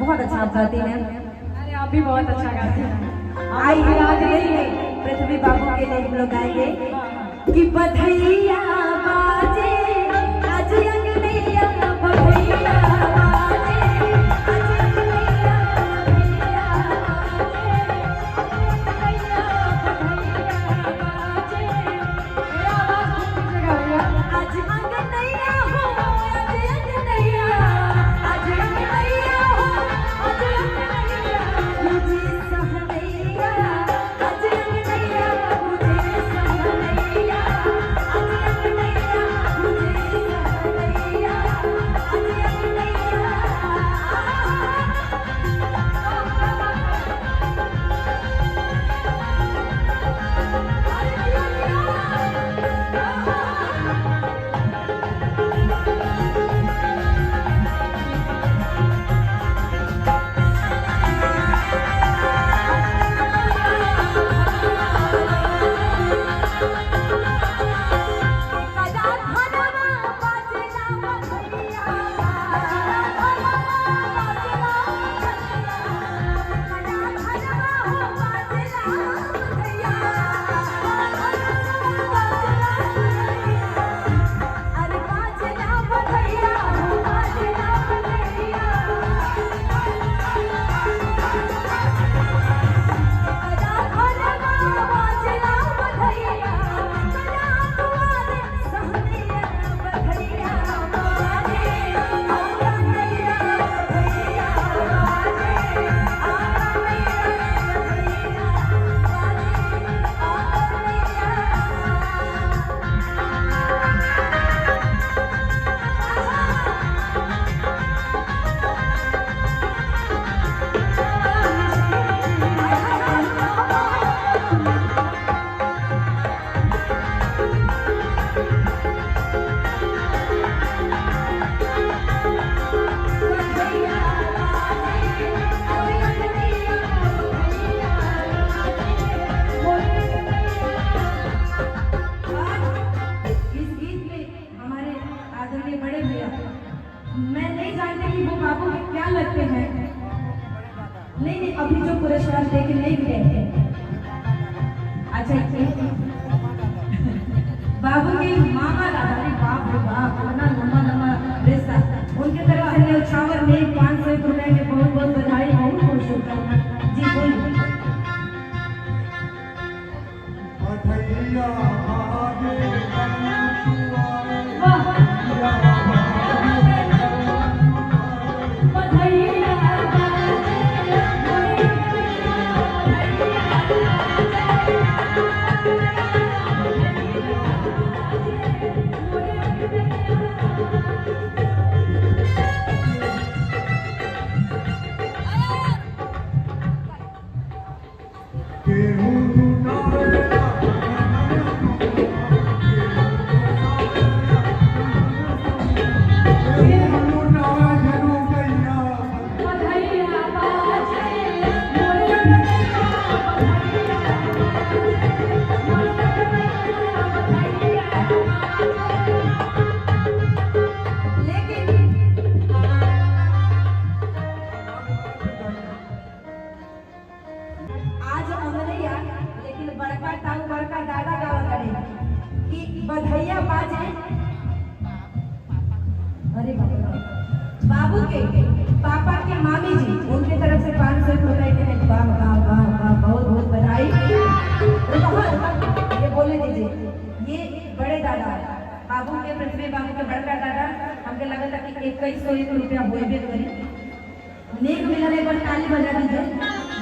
बहुत अच्छा आप गाती हैं। अरे आप भी बहुत अच्छा गाते हैं। आइए आगे पृथ्वी बाबू के लिए हम लोग गाएंगे कि बधैया बाजे आज अंगनैया बधैया बाजे आज अंगनैया बधैया बाजे मेरा आवाज खूब नीचे गाइएगा। आज अंगनैया हो आज अंगनैया आज अंगनैया हो आज अंगनैया मुझे सहनैया आज अंगनैया मुझे सहनैया आज अंगनैया मुझे सहनैया आज अंगनैया मैं नहीं जानती कि वो बाबू में क्या लगते हैं। नहीं अभी जो पुरस्कार लेके नहीं मिले हैं। अच्छा बाबू के मामा दादा रे बाप रे बाप इतना लंबा लंबा रिश्ता उनके तरफ से न्यौछावर में 500 रुपए के बहुत बहुत बधाई बहुत बहुत शुभकामनाएं। जी बोलिए। बधैया बाजे अरे बाबू के पापा के मामी जी उनके तरफ से 500 रुपए के वाह वाह वाह वाह बहुत बहुत बधाई। ये बोले दीजिए ये बड़े दादा बाबू के पृथ्वी बाबू के बड़का दादा हमके लगा था कि 2100 रुपया होबे करी नेक मिलने पर ताली बजा दीजिए।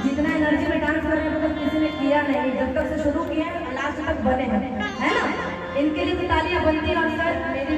जितना एनर्जी में डांस कर रहे हैं मतलब किसी ने किया नहीं जब तक से शुरू किया है लास्ट तक बने हैं है ना। इनके लिए तो तालियां बनती हैं और सर मेरी